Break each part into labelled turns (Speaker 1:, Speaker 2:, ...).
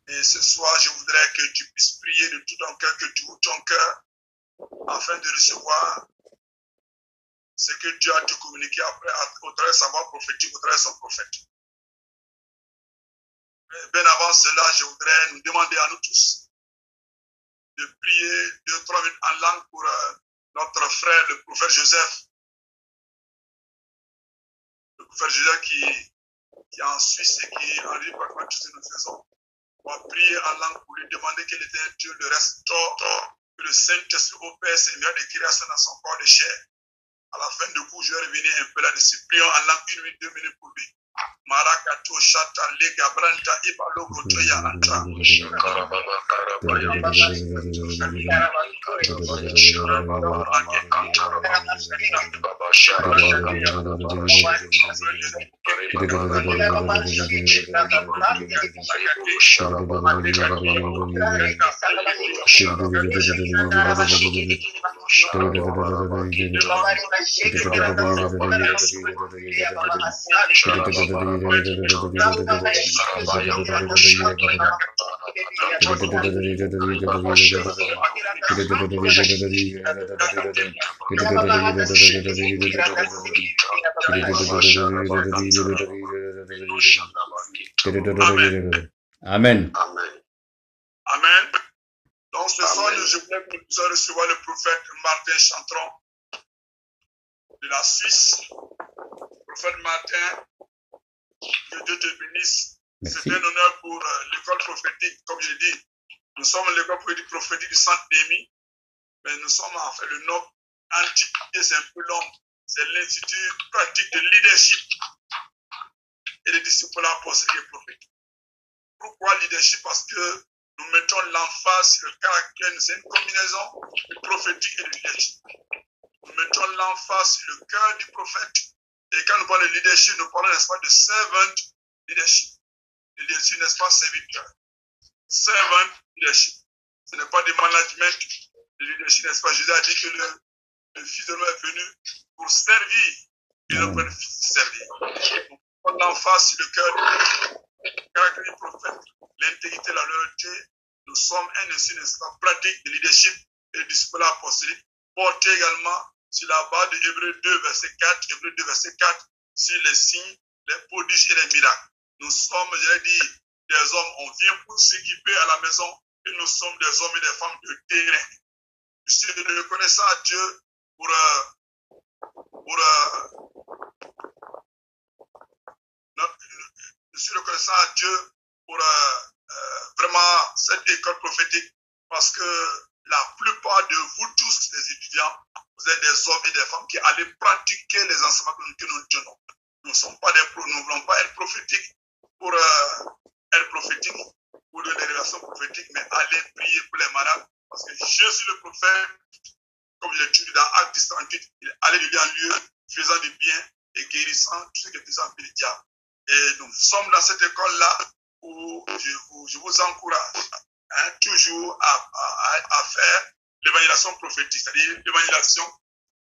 Speaker 1: Et ce soir, je voudrais que tu puisses prier de tout ton cœur, que tu ouvres ton cœur, afin de recevoir ce que Dieu a te communiqué après, au travers de sa voix prophétique, au travers de son prophète. Mais bien avant cela, je voudrais nous demander à nous tous de prier 2-3 minutes en langue pour notre frère, le prophète Joseph. Le prophète Joseph qui est en Suisse et qui est en libre par tout ce que nous faisons. On va prier en langue pour lui demander quel était Dieu le restaure, que le Saint-Esprit opère ses meilleures de création dans son corps de chair. À la fin du coup, je vais revenir un peu là-dessus. Prions en langue 1 minute, 2 minutes pour lui. Marakato shata lega branta ibalo gotoya anta.
Speaker 2: Amen.
Speaker 1: Amen. Donc ce soir, je voulais que nous puissions recevoir le prophète Martin Chantron de la Suisse. Prophète Martin, que Dieu te bénisse. C'est un honneur pour l'école prophétique, comme je dis. Nous sommes l'école prophétique du Centre Némi, mais nous sommes en fait le nom entier, c'est un peu long. C'est l'Institut pratique de leadership et de discipline apostolique et prophétique. Pourquoi leadership? Parce que nous mettons l'emphase sur le caractère, c'est une combinaison du prophétique et du leadership. Nous mettons l'emphase sur le cœur du prophète. Et quand nous parlons de leadership, nous parlons, n'est-ce pas, de servant leadership. Leadership, n'est-ce pas, serviteur. Servant leadership. Ce n'est pas du management de leadership, n'est-ce pas? Jésus a dit que le Fils de l'homme est venu pour servir et non pour servir. Nous mettons l'emphase sur le cœur du caractère du prophète, l'intégrité, la loyauté. Nous sommes un institut, n'est-ce pas, pratique de leadership et de discipline apostolique, porté également sur la base de Hébreux 2, verset 4, Hébreux 2, verset 4, sur les signes, les prodiges et les miracles. Nous sommes, je l'ai dit, des hommes, on vient pour s'équiper à la maison et nous sommes des hommes et des femmes de terrain. Je suis reconnaissant à Dieu je suis reconnaissant à Dieu pour vraiment cette école prophétique parce que la plupart de vous tous, les étudiants, vous êtes des hommes et des femmes qui allez pratiquer les enseignements que nous tenons. Nous ne sommes pas nous ne voulons pas être prophétiques pour être prophétiques ou de des révélations prophétiques, mais aller prier pour les malades. Parce que Jésus le prophète, comme je l'ai dit dans Acte 38, il allait de lieu en lieu, faisant du bien et guérissant tout ce qui est en du diable. Et nous sommes dans cette école-là où je vous encourage toujours à faire l'évangélisation prophétique, c'est-à-dire l'évangélisation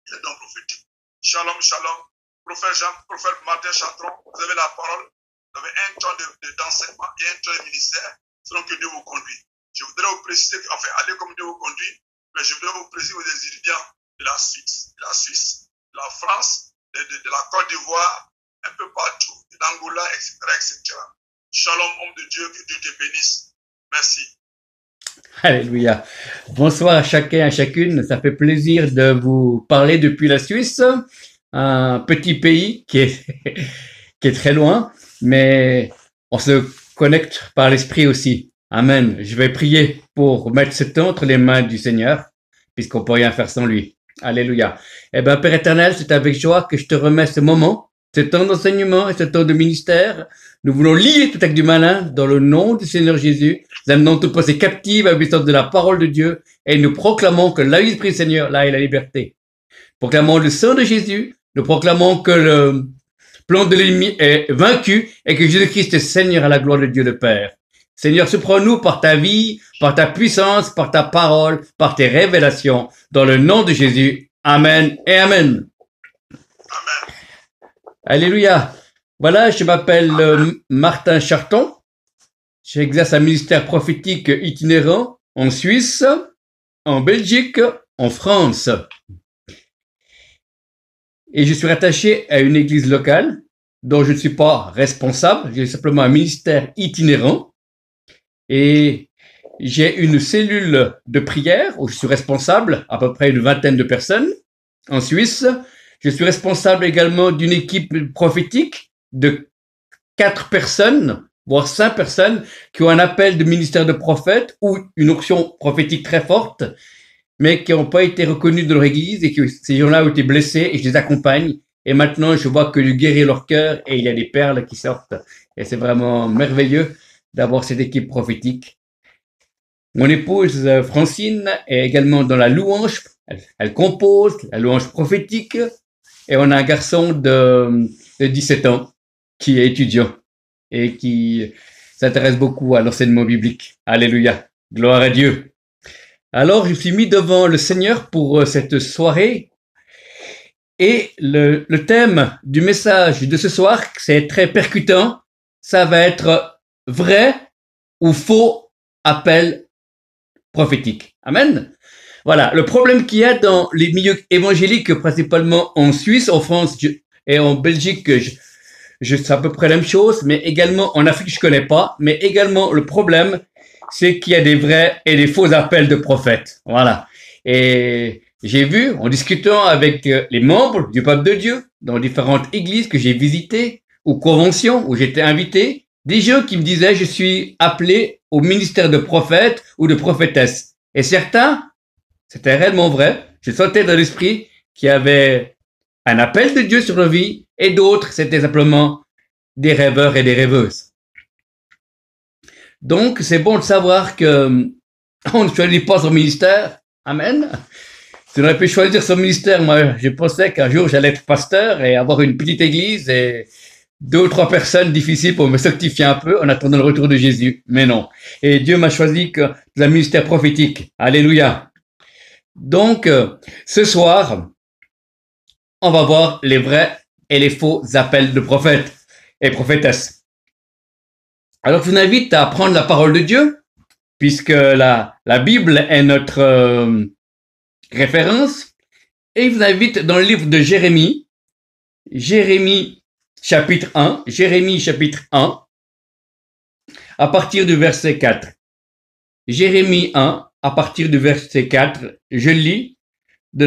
Speaker 1: des dons prophétiques. Shalom, shalom. Prophète Martin Chantron, vous avez la parole, vous avez un temps d'enseignement et un temps de ministère selon que Dieu vous conduit. Je voudrais vous préciser, enfin, allez comme Dieu vous conduit, mais je voudrais vous préciser aux étudiants de la Suisse, de la France, de la Côte d'Ivoire, un peu partout, de l'Angola, etc., etc. Shalom, homme de Dieu, que Dieu te bénisse. Merci.
Speaker 2: Alléluia. Bonsoir à chacun, à chacune. Ça fait plaisir de vous parler depuis la Suisse, un petit pays qui est très loin, mais on se connecte par l'esprit aussi. Amen. Je vais prier pour mettre ce temps entre les mains du Seigneur, puisqu'on peut rien faire sans lui. Alléluia. Eh ben, Père éternel, c'est avec joie que je te remets ce moment, ce temps d'enseignement et ce temps de ministère. Nous voulons lier tout acte du malin dans le nom du Seigneur Jésus. Nous amenons toute pensée captive à l'obéissance de la parole de Dieu et nous proclamons que l'Esprit du Seigneur, là, est la liberté. Proclamons le sang de Jésus. Nous proclamons que le plan de l'ennemi est vaincu et que Jésus-Christ est Seigneur à la gloire de Dieu le Père. Seigneur, surprends-nous par ta vie, par ta puissance, par ta parole, par tes révélations. Dans le nom de Jésus. Amen et Amen.
Speaker 1: Amen.
Speaker 2: Alléluia. Voilà, je m'appelle Martin Charton. J'exerce un ministère prophétique itinérant en Suisse, en Belgique, en France. Et je suis rattaché à une église locale dont je ne suis pas responsable, j'ai simplement un ministère itinérant. Et j'ai une cellule de prière où je suis responsable, à peu près une vingtaine de personnes en Suisse. Je suis responsable également d'une équipe prophétique de 4 personnes, voire 5 personnes, qui ont un appel de ministère de prophète ou une onction prophétique très forte, mais qui n'ont pas été reconnus de leur église et que ces gens-là ont été blessés et je les accompagne. Et maintenant, je vois que Dieu guérit leur cœur et il y a des perles qui sortent. Et c'est vraiment merveilleux d'avoir cette équipe prophétique. Mon épouse Francine est également dans la louange. Elle compose la louange prophétique. Et on a un garçon de 17 ans qui est étudiant et qui s'intéresse beaucoup à l'enseignement biblique. Alléluia. Gloire à Dieu. Alors, je suis mis devant le Seigneur pour cette soirée. Et le thème du message de ce soir, c'est très percutant. Ça va être vrai ou faux appel prophétique. Amen. Voilà. Le problème qu'il y a dans les milieux évangéliques, principalement en Suisse, en France et en Belgique, c'est à peu près la même chose, mais également en Afrique, je connais pas. Mais également, le problème, c'est qu'il y a des vrais et des faux appels de prophètes. Voilà. Et j'ai vu, en discutant avec les membres du peuple de Dieu, dans différentes églises que j'ai visitées, ou conventions où j'étais invité, des gens qui me disaient, je suis appelé au ministère de prophète ou de prophétesse. Et certains, c'était réellement vrai. Je sentais dans l'esprit qu'il y avait un appel de Dieu sur leur vie, et d'autres, c'était simplement des rêveurs et des rêveuses. Donc, c'est bon de savoir que on ne choisit pas son ministère. Amen. Si on aurait pu choisir son ministère, moi, je pensais qu'un jour, j'allais être pasteur et avoir une petite église et 2 ou 3 personnes difficiles pour me sanctifier un peu en attendant le retour de Jésus. Mais non. Et Dieu m'a choisi que le ministère prophétique. Alléluia. Donc, ce soir, on va voir les vrais et les faux appels de prophètes et prophétesses. Alors, je vous invite à prendre la parole de Dieu, puisque la Bible est notre référence, et je vous invite dans le livre de Jérémie, Jérémie chapitre 1, à partir du verset 4. Jérémie 1, à partir du verset 4, je lis de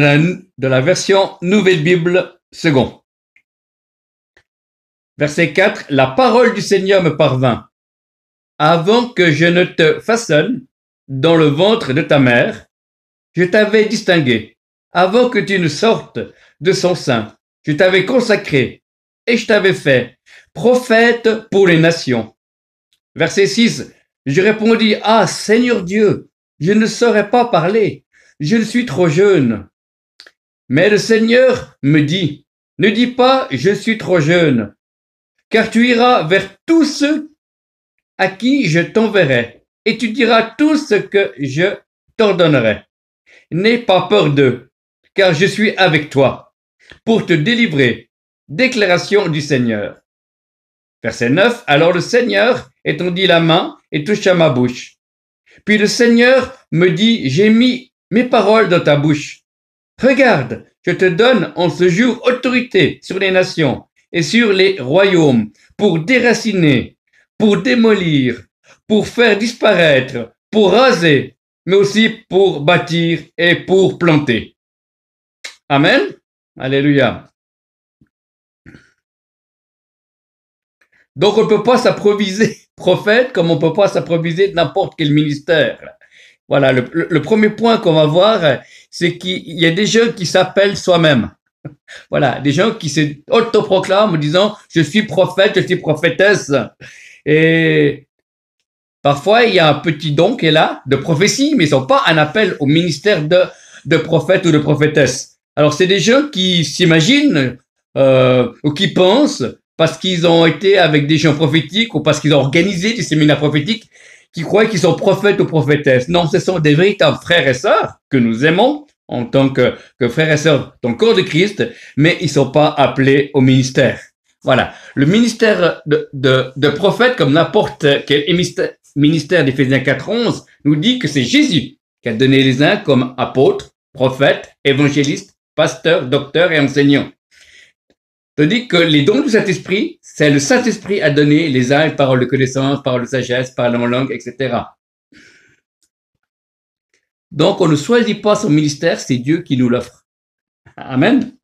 Speaker 2: la version Nouvelle Bible second. Verset 4, la parole du Seigneur me parvint. Avant que je ne te façonne dans le ventre de ta mère, je t'avais distingué. Avant que tu ne sortes de son sein, je t'avais consacré et je t'avais fait prophète pour les nations. Verset 6, je répondis, ah Seigneur Dieu, je ne saurais pas parler, je suis trop jeune. Mais le Seigneur me dit, ne dis pas je suis trop jeune, car tu iras vers tous ceux à qui je t'enverrai, et tu diras tout ce que je t'ordonnerai. N'aie pas peur d'eux, car je suis avec toi, pour te délivrer. Déclaration du Seigneur. Verset 9, alors le Seigneur étendit la main et toucha ma bouche. Puis le Seigneur me dit, j'ai mis mes paroles dans ta bouche. Regarde, je te donne en ce jour autorité sur les nations et sur les royaumes pour déraciner, pour démolir, pour faire disparaître, pour raser, mais aussi pour bâtir et pour planter. Amen. Alléluia. Donc on ne peut pas s'improviser prophète comme on ne peut pas s'improviser n'importe quel ministère. Voilà, le premier point qu'on va voir, c'est qu'il y a des gens qui s'appellent soi-même. Voilà, des gens qui se autoproclament en disant « je suis prophète, je suis prophétesse ». Et parfois, il y a un petit don qui est là, de prophétie, mais ils n'ont pas un appel au ministère de prophète ou de prophétesse. Alors, c'est des gens qui s'imaginent ou qui pensent, parce qu'ils ont été avec des gens prophétiques ou parce qu'ils ont organisé des séminaires prophétiques, qui croient qu'ils sont prophètes ou prophétesses. Non, ce sont des véritables frères et sœurs que nous aimons en tant que frères et sœurs dans le corps de Christ, mais ils sont pas appelés au ministère. Voilà. Le ministère de prophète, comme n'importe quel ministère d'Éphésiens 4:11 nous dit que c'est Jésus qui a donné les uns comme apôtres, prophètes, évangélistes, pasteurs, docteurs et enseignants. Tandis que les dons du Saint-Esprit, c'est le Saint-Esprit à donner les uns une parole de connaissance, parole de sagesse, parole en langue, etc. Donc, on ne choisit pas son ministère, c'est Dieu qui nous l'offre. Amen.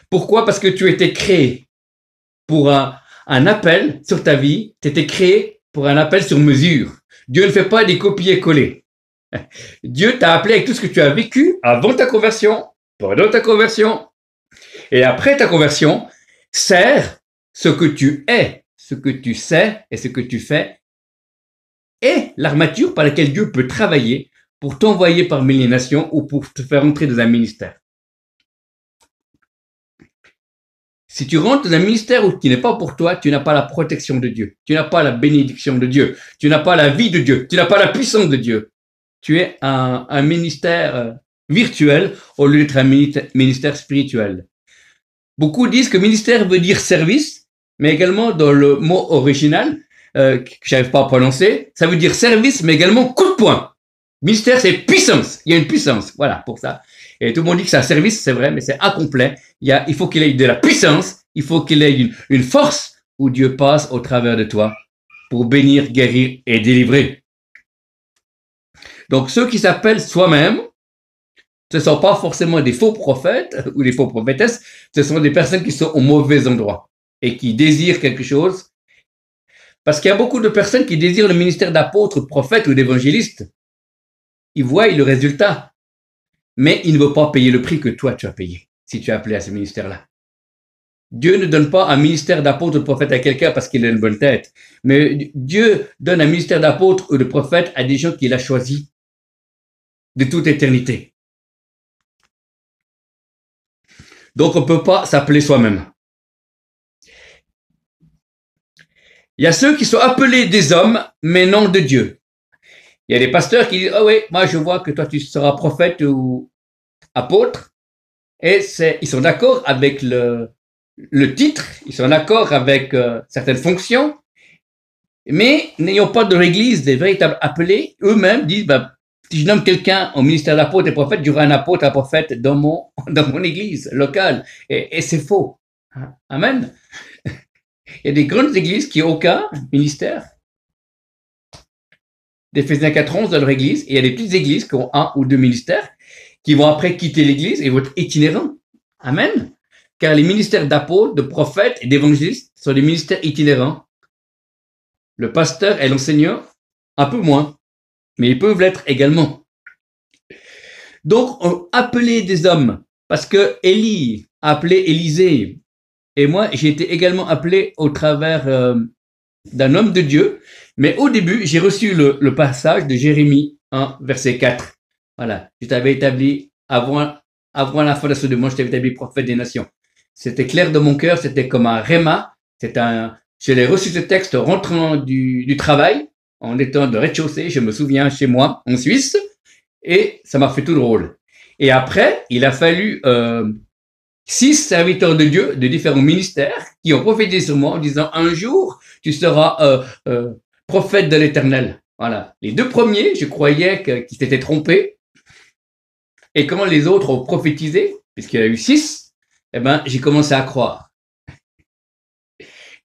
Speaker 2: Pourquoi? Parce que tu as été créé pour un appel sur ta vie, tu as été créé pour un appel sur mesure. Dieu ne fait pas des copier-coller. Dieu t'a appelé avec tout ce que tu as vécu avant ta conversion, pendant ta conversion, et après ta conversion, sert ce que tu es, ce que tu sais et ce que tu fais, et l'armature par laquelle Dieu peut travailler pour t'envoyer parmi les nations ou pour te faire entrer dans un ministère. Si tu rentres dans un ministère qui n'est pas pour toi, tu n'as pas la protection de Dieu, tu n'as pas la bénédiction de Dieu, tu n'as pas la vie de Dieu, tu n'as pas la puissance de Dieu. Tu es un ministère virtuel au lieu d'être un ministère spirituel. Beaucoup disent que ministère veut dire service, mais également dans le mot original, que j'arrive pas à prononcer, ça veut dire service, mais également coup de poing. Ministère, c'est puissance. Il y a une puissance. Voilà, pour ça. Et tout le monde dit que c'est un service, c'est vrai, mais c'est incomplet. Il faut qu'il ait de la puissance, il faut qu'il ait une force où Dieu passe au travers de toi pour bénir, guérir et délivrer. Donc, ceux qui s'appellent soi-même, ce ne sont pas forcément des faux prophètes ou des faux prophétesses, ce sont des personnes qui sont au mauvais endroit et qui désirent quelque chose. Parce qu'il y a beaucoup de personnes qui désirent le ministère d'apôtre, de prophète ou d'évangéliste. Ils voient le résultat, mais ils ne veulent pas payer le prix que toi tu as payé si tu es appelé à ce ministère-là. Dieu ne donne pas un ministère d'apôtre ou de prophète à quelqu'un parce qu'il a une bonne tête, mais Dieu donne un ministère d'apôtre ou de prophète à des gens qu'il a choisis de toute éternité. Donc on ne peut pas s'appeler soi-même. Il y a ceux qui sont appelés des hommes, mais non de Dieu. Il y a des pasteurs qui disent « Ah oui, moi je vois que toi tu seras prophète ou apôtre. » Et ils sont d'accord avec le titre, ils sont d'accord avec certaines fonctions, mais n'ayant pas de l'église, des véritables appelés, eux-mêmes disent si je nomme quelqu'un au ministère d'apôtre et prophète, il y aura un apôtre, un prophète dans mon église locale. Et c'est faux. Amen. Il y a des grandes églises qui n'ont aucun ministère d'Éphésiens 4:11 dans leur église, et il y a des petites églises qui ont un ou deux ministères, qui vont après quitter l'église et vont être itinérants. Amen. Car les ministères d'apôtres, de prophètes et d'évangélistes sont des ministères itinérants. Le pasteur et l'enseignant, un peu moins, mais ils peuvent l'être également. Donc, on appelait des hommes, parce que Élie a appelé Élisée, et moi, j'ai été également appelé au travers d'un homme de Dieu, mais au début, j'ai reçu le passage de Jérémie 1, verset 4. Voilà, je t'avais établi avant la fondation du monde, je t'avais établi prophète des nations. C'était clair de mon cœur, c'était comme un réma. Je l'ai reçu ce texte rentrant du travail, en étant de rez-de-chaussée, je me souviens, chez moi, en Suisse, et ça m'a fait tout drôle. Et après, il a fallu 6 serviteurs de Dieu de différents ministères qui ont prophétisé sur moi en disant un jour, tu seras prophète de l'Éternel. Voilà. Les 2 premiers, je croyais qu'ils s'étaient trompés. Et quand les autres ont prophétisé, puisqu'il y en a eu 6, eh ben, j'ai commencé à croire.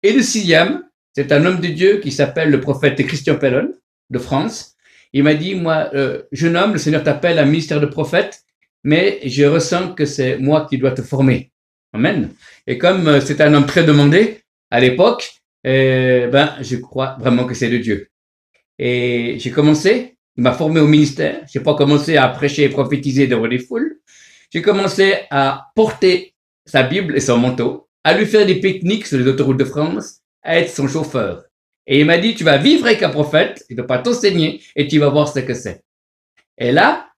Speaker 2: Et le 6e, c'est un homme de Dieu qui s'appelle le prophète Christian Pellon, de France. Il m'a dit, moi, jeune homme, le Seigneur t'appelle à un ministère de prophète, mais je ressens que c'est moi qui dois te former. Amen. Et comme c'est un homme très demandé à l'époque, je crois vraiment que c'est de Dieu. Et j'ai commencé, il m'a formé au ministère. J'ai pas commencé à prêcher et prophétiser devant les foules. J'ai commencé à porter sa Bible et son manteau, à lui faire des pique-niques sur les autoroutes de France, à être son chauffeur. Et il m'a dit, tu vas vivre avec un prophète, il ne va pas t'enseigner et tu vas voir ce que c'est. Et là,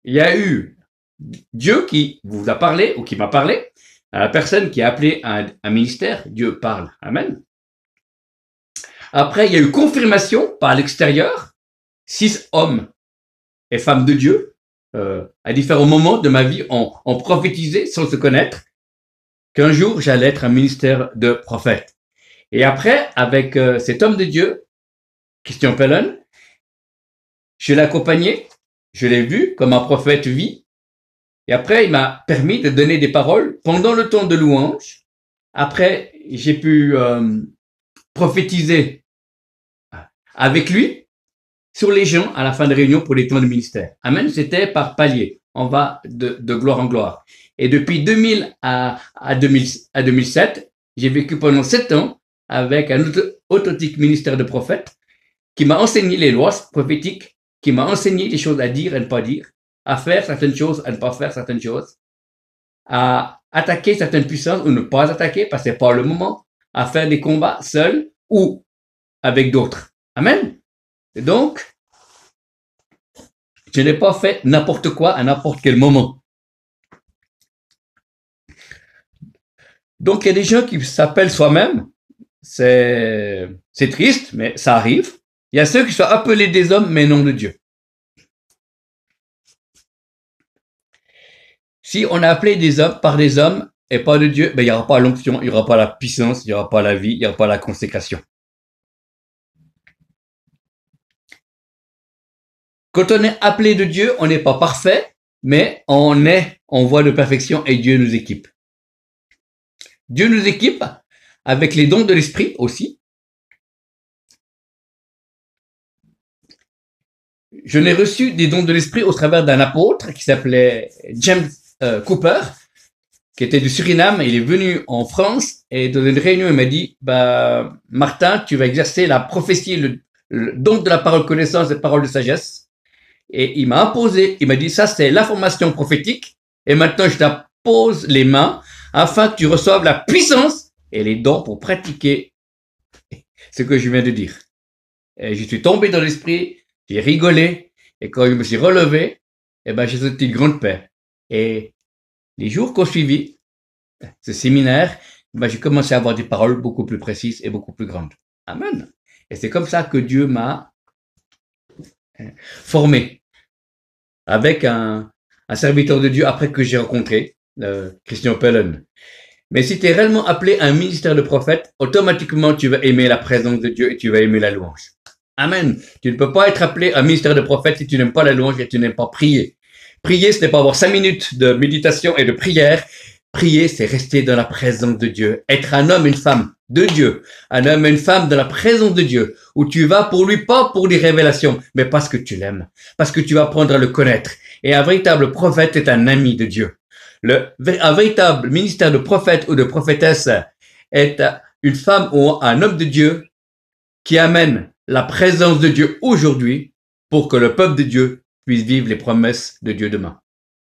Speaker 2: il y a eu Dieu qui vous a parlé ou qui m'a parlé, à la personne qui a appelé un ministère, Dieu parle. Amen. Après, il y a eu confirmation par l'extérieur, 6 hommes et femmes de Dieu, à différents moments de ma vie, ont prophétisé sans se connaître qu'un jour, j'allais être un ministère de prophète. Et après, avec cet homme de Dieu, Christian Pellen. Je l'ai accompagné, je l'ai vu comme un prophète vit. Et après, il m'a permis de donner des paroles pendant le temps de louange. Après, j'ai pu prophétiser avec lui sur les gens à la fin de réunion pour les temps de ministère. Amen. C'était par palier. On va de gloire en gloire. Et depuis 2000 à 2007, j'ai vécu pendant 7 ans avec un authentique ministère de prophète qui m'a enseigné les lois prophétiques, qui m'a enseigné les choses à dire et ne pas dire, à faire certaines choses, à ne pas faire certaines choses, à attaquer certaines puissances ou ne pas attaquer parce que c'est pas le moment, à faire des combats seuls ou avec d'autres. Amen. Et donc, je n'ai pas fait n'importe quoi à n'importe quel moment. Donc, il y a des gens qui s'appellent soi-même. C'est triste, mais ça arrive. Il y a ceux qui sont appelés des hommes, mais non de Dieu. Si on a appelé des hommes par des hommes et pas de Dieu, ben, il n'y aura pas l'onction, il n'y aura pas la puissance, il n'y aura pas la vie, il n'y aura pas la consécration. Quand on est appelé de Dieu, on n'est pas parfait, mais on est en voie de perfection et Dieu nous équipe. Dieu nous équipe avec les dons de l'esprit aussi. Je n'ai reçu des dons de l'esprit au travers d'un apôtre qui s'appelait James Cooper, qui était du Suriname. Il est venu en France et dans une réunion, il m'a dit, bah, Martin, tu vas exercer la prophétie, le don de la parole connaissance et la parole de sagesse. Et il m'a imposé, il m'a dit, ça c'est l'information prophétique, et maintenant je t'impose les mains afin que tu reçoives la puissance et les dons pour pratiquer ce que je viens de dire. Et je suis tombé dans l'esprit, j'ai rigolé, et quand je me suis relevé, eh ben, j'ai senti une grande paix. Et les jours qu'on suivi ce séminaire, ben, j'ai commencé à avoir des paroles beaucoup plus précises et beaucoup plus grandes. Amen. Et c'est comme ça que Dieu m'a formé avec un serviteur de Dieu après que j'ai rencontré Christian Pellen. Mais si tu es réellement appelé à un ministère de prophète, automatiquement tu vas aimer la présence de Dieu et tu vas aimer la louange. Amen. Tu ne peux pas être appelé à un ministère de prophète si tu n'aimes pas la louange et tu n'aimes pas prier. Prier, ce n'est pas avoir 5 minutes de méditation et de prière. Prier, c'est rester dans la présence de Dieu. Être un homme et une femme de Dieu. Un homme et une femme dans la présence de Dieu. Où tu vas pour lui, pas pour des révélations, mais parce que tu l'aimes. Parce que tu vas apprendre à le connaître. Et un véritable prophète est un ami de Dieu. Un véritable ministère de prophète ou de prophétesse est une femme ou un homme de Dieu qui amène la présence de Dieu aujourd'hui pour que le peuple de Dieu puisse vivre les promesses de Dieu demain.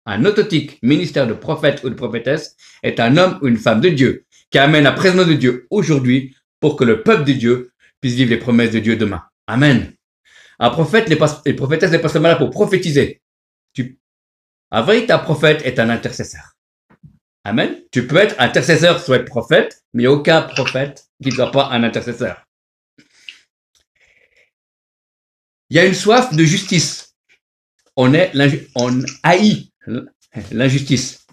Speaker 2: Un authentique ministère de prophète ou de prophétesse est un homme ou une femme de Dieu qui amène la présence de Dieu aujourd'hui pour que le peuple de Dieu puisse vivre les promesses de Dieu demain. Amen. Un prophète, les prophétesses n'est pas seulement là pour prophétiser. Un véritable prophète est un intercesseur. Amen. Tu peux être intercesseur sans être prophète, mais il n'y a aucun prophète qui ne soit pas un intercesseur. Il y a une soif de justice. On haït l'injustice.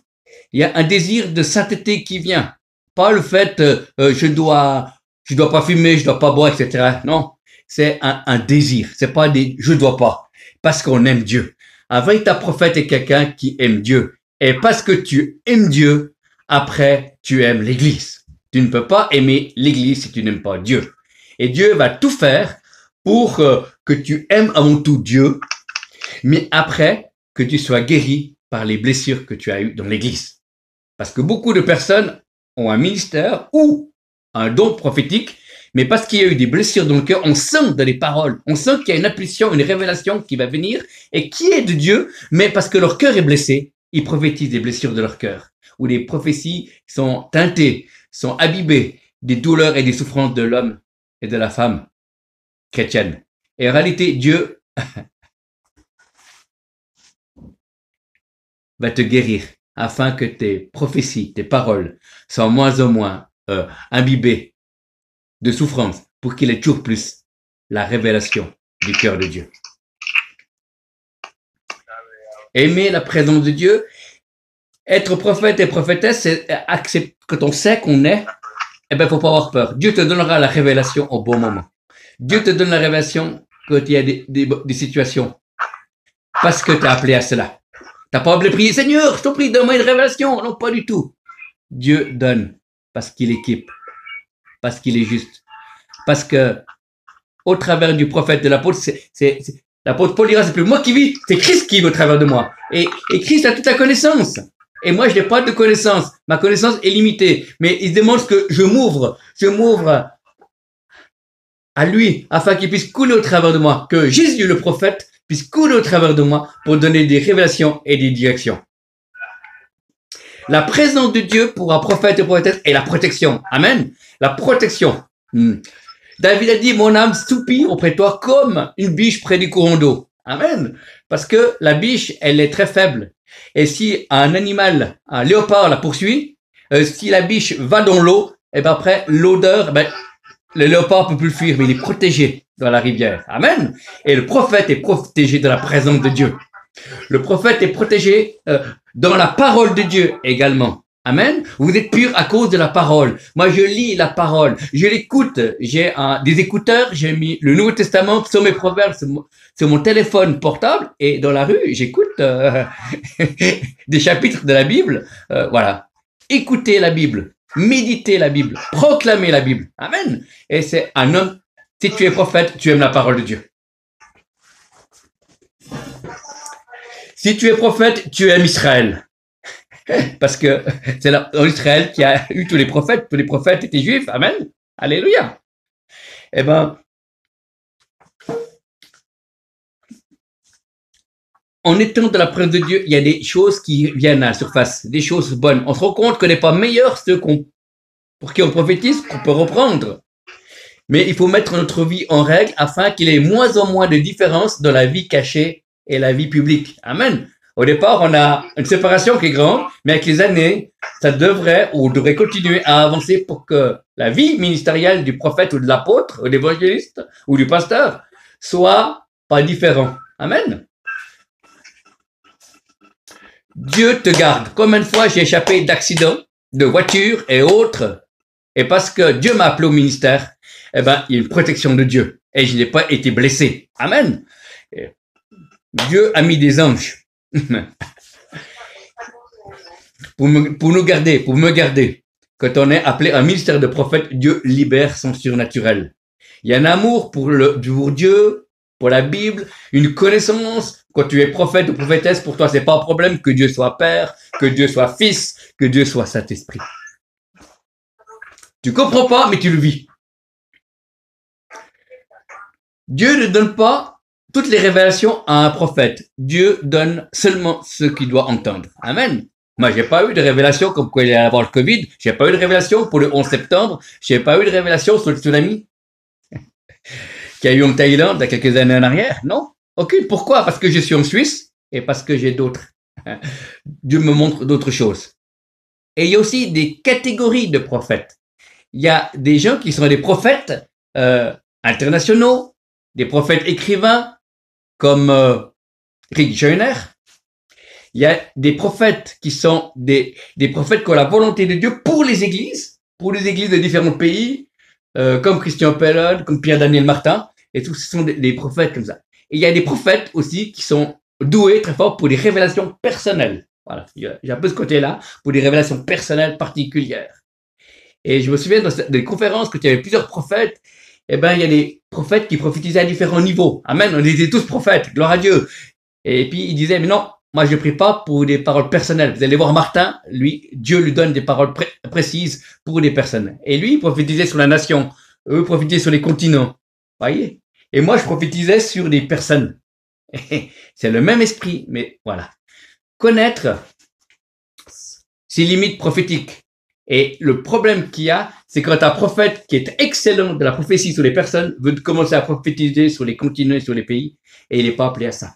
Speaker 2: Il y a un désir de sainteté qui vient. Pas le fait je dois pas fumer, je dois pas boire, etc. Non, c'est un désir. C'est pas des je dois pas, parce qu'on aime Dieu. Un véritable prophète est quelqu'un qui aime Dieu. Et parce que tu aimes Dieu, après tu aimes l'Église. Tu ne peux pas aimer l'Église si tu n'aimes pas Dieu. Et Dieu va tout faire pour que tu aimes avant tout Dieu, mais après que tu sois guéri par les blessures que tu as eues dans l'Église. Parce que beaucoup de personnes ont un ministère ou un don prophétique, mais parce qu'il y a eu des blessures dans le cœur, on sent dans les paroles, on sent qu'il y a une impulsion, une révélation qui va venir et qui est de Dieu, mais parce que leur cœur est blessé, ils prophétisent des blessures de leur cœur, ou des prophéties sont teintées, sont abîmées des douleurs et des souffrances de l'homme et de la femme chrétienne. Et en réalité, Dieu va te guérir afin que tes prophéties, tes paroles soient moins en moins imbibées de souffrance pour qu'il ait toujours plus la révélation du cœur de Dieu. Aimer la présence de Dieu, être prophète et prophétesse, c'est accepter quand on sait qu'on est, eh ben, faut pas avoir peur. Dieu te donnera la révélation au bon moment. Dieu te donne la révélation quand il y a des situations. Parce que tu as appelé à cela. Tu n'as pas appelé prier, Seigneur, je t'en prie, donne-moi une révélation. Non, pas du tout. Dieu donne parce qu'il équipe, parce qu'il est juste. Parce que, au travers du prophète de l'apôtre, l'apôtre Paul dira, c'est plus moi qui vis, c'est Christ qui vit au travers de moi. Et Christ a toute la connaissance. Et moi, je n'ai pas de connaissance. Ma connaissance est limitée. Mais il demande que je m'ouvre à lui, afin qu'il puisse couler au travers de moi. Que Jésus, le prophète, puisse couler au travers de moi pour donner des révélations et des directions. La présence de Dieu pour un prophète et prophétesse est la protection. Amen. La protection. David a dit, mon âme soupire auprès de toi comme une biche près du courant d'eau. Amen. Parce que la biche, elle est très faible. Et si un animal, un léopard la poursuit, si la biche va dans l'eau, et ben après, l'odeur, le léopard peut plus le fuir, mais il est protégé dans la rivière. Amen. Et le prophète est protégé de la présence de Dieu. Le prophète est protégé dans la parole de Dieu également. Amen. Vous êtes purs à cause de la parole. Moi, je lis la parole, je l'écoute. J'ai des écouteurs, j'ai mis le Nouveau Testament sur mes proverbes, sur mon téléphone portable, et dans la rue, j'écoute des chapitres de la Bible. Voilà. Écoutez la Bible, méditez la Bible, proclamez la Bible. Amen. Et c'est un homme. Si tu es prophète, tu aimes la parole de Dieu. Si tu es prophète, tu aimes Israël. Parce que c'est en Israël qu'il y a eu tous les prophètes étaient juifs. Amen. Alléluia. Eh ben, en étant dans la présence de Dieu, il y a des choses qui viennent à la surface, des choses bonnes. On se rend compte qu'on n'est pas meilleur ceux pour qui on prophétise, qu'on peut reprendre. Mais il faut mettre notre vie en règle afin qu'il y ait moins en moins de différence dans la vie cachée et la vie publique. Amen. Au départ, on a une séparation qui est grande, mais avec les années, ça devrait continuer à avancer pour que la vie ministérielle du prophète ou de l'apôtre, ou de l'évangéliste, ou du pasteur, soit pas différent. Amen. Dieu te garde. Combien de fois j'ai échappé d'accidents, de voitures et autres, et parce que Dieu m'a appelé au ministère, eh ben, il y a une protection de Dieu, et je n'ai pas été blessé. Amen. Dieu a mis des anges pour me garder. Quand on est appelé un ministère de prophète, Dieu libère son surnaturel. Il y a un amour pour Dieu, pour la Bible, une connaissance. Quand tu es prophète ou prophétesse, pour toi, c'est pas un problème que Dieu soit Père, que Dieu soit Fils, que Dieu soit Saint-Esprit. Tu comprends pas, mais tu le vis. Dieu ne donne pas toutes les révélations à un prophète. Dieu donne seulement ce qu'il doit entendre. Amen. Moi, j'ai pas eu de révélation comme quoi il allait avoir le Covid. J'ai pas eu de révélation pour le 11 septembre. J'ai pas eu de révélation sur le tsunami qu'il y a eu en Thaïlande il y a quelques années en arrière. Non. Aucune. Pourquoi? Parce que je suis en Suisse et parce que j'ai d'autres. Dieu me montre d'autres choses. Et il y a aussi des catégories de prophètes. Il y a des gens qui sont des prophètes internationaux, des prophètes écrivains, comme Rick Joyner. Il y a des prophètes qui sont des prophètes qui ont la volonté de Dieu pour les églises de différents pays, comme Christian Pellon, comme Pierre-Daniel Martin, et tous ce sont des prophètes comme ça. Et il y a des prophètes aussi qui sont doués très fort pour des révélations personnelles. Voilà, j'ai un peu ce côté-là, pour des révélations personnelles particulières. Et je me souviens dans des conférences que il y avait plusieurs prophètes. Eh ben, il y a des prophètes qui prophétisaient à différents niveaux. Amen. On était tous prophètes. Gloire à Dieu. Et puis, il disait, mais non, moi, je ne prie pas pour des paroles personnelles. Vous allez voir Martin, lui, Dieu lui donne des paroles précises pour des personnes. Et lui, il prophétisait sur la nation. Eux prophétisaient sur les continents. Voyez? Et moi, je prophétisais sur des personnes. C'est le même esprit, mais voilà. Connaître ses limites prophétiques. Et le problème qu'il y a, c'est quand un prophète qui est excellent de la prophétie sur les personnes veut commencer à prophétiser sur les continents et sur les pays, et il n'est pas appelé à ça.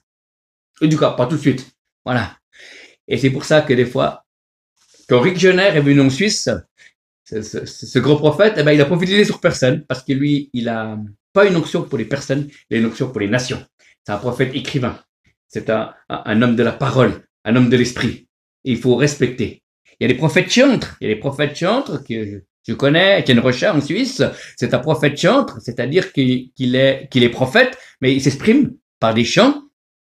Speaker 2: En tout cas, pas tout de suite. Voilà. Et c'est pour ça que des fois, quand Rick Joyner est venu en Suisse, ce gros prophète, eh ben, il a prophétisé sur personne, parce que lui, il a pas une onction pour les personnes, il a une onction pour les nations. C'est un prophète écrivain. C'est un homme de la parole, un homme de l'esprit. Et il faut respecter. Il y a des prophètes chantres. Il y a des prophètes chantres Je connais Étienne Rocha en Suisse, c'est un prophète chantre, c'est-à-dire qu'il est prophète, mais il s'exprime par des chants,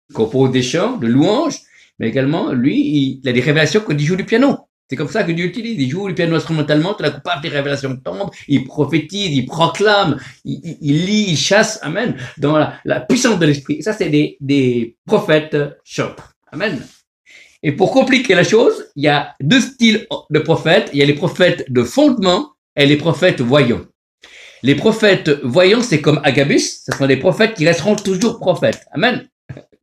Speaker 2: il compose des chants de louanges, mais également, lui, il a des révélations quand il joue du piano. C'est comme ça que Dieu l'utilise. Il joue du piano instrumentalement, tout la plupart des révélations tombent, il prophétise, il proclame, il lit, il chasse, amen, dans la puissance de l'esprit. Et ça, c'est des prophètes chantres. Amen. Et pour compliquer la chose, il y a deux styles de prophètes. Il y a les prophètes de fondement et les prophètes voyants. Les prophètes voyants, c'est comme Agabus. Ce sont des prophètes qui resteront toujours prophètes. Amen.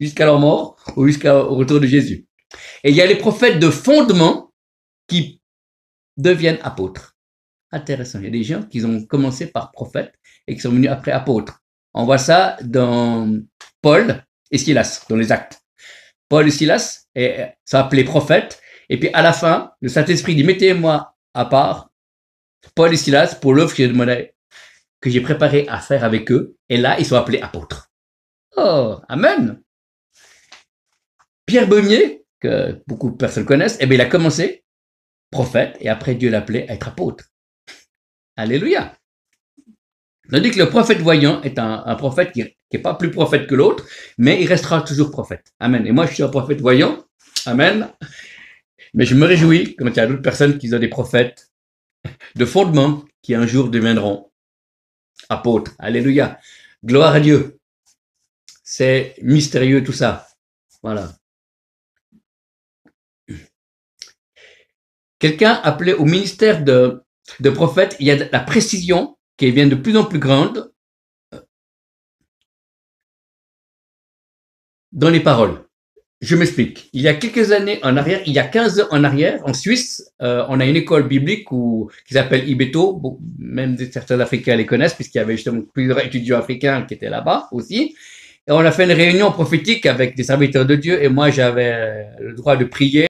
Speaker 2: Jusqu'à leur mort ou jusqu'au retour de Jésus. Et il y a les prophètes de fondement qui deviennent apôtres. Intéressant. Il y a des gens qui ont commencé par prophètes et qui sont venus après apôtres. On voit ça dans Paul et Silas, dans les Actes. Paul et Silas sont appelés prophètes. Et puis à la fin, le Saint-Esprit dit, mettez-moi à part Paul et Silas pour l'œuvre que j'ai préparée à faire avec eux. Et là, ils sont appelés apôtres. Oh, amen. Pierre Beumier, que beaucoup de personnes connaissent, il a commencé prophète et après Dieu l'appelait à être apôtre. Alléluia. Tandis que le prophète voyant est un prophète qui n'est pas plus prophète que l'autre, mais il restera toujours prophète. Amen. Et moi, je suis un prophète voyant. Amen. Mais je me réjouis quand il y a d'autres personnes qui ont des prophètes de fondement qui un jour deviendront apôtres. Alléluia. Gloire à Dieu. C'est mystérieux tout ça. Voilà. Quelqu'un appelé au ministère de prophète, il y a la précision qui devient de plus en plus grande dans les paroles. Je m'explique. Il y a quelques années en arrière, il y a 15 ans en arrière, en Suisse, on a une école biblique qui s'appelle Ibeto. Bon, même certains Africains les connaissent puisqu'il y avait justement plusieurs étudiants africains qui étaient là-bas aussi. Et on a fait une réunion prophétique avec des serviteurs de Dieu et moi j'avais le droit de prier.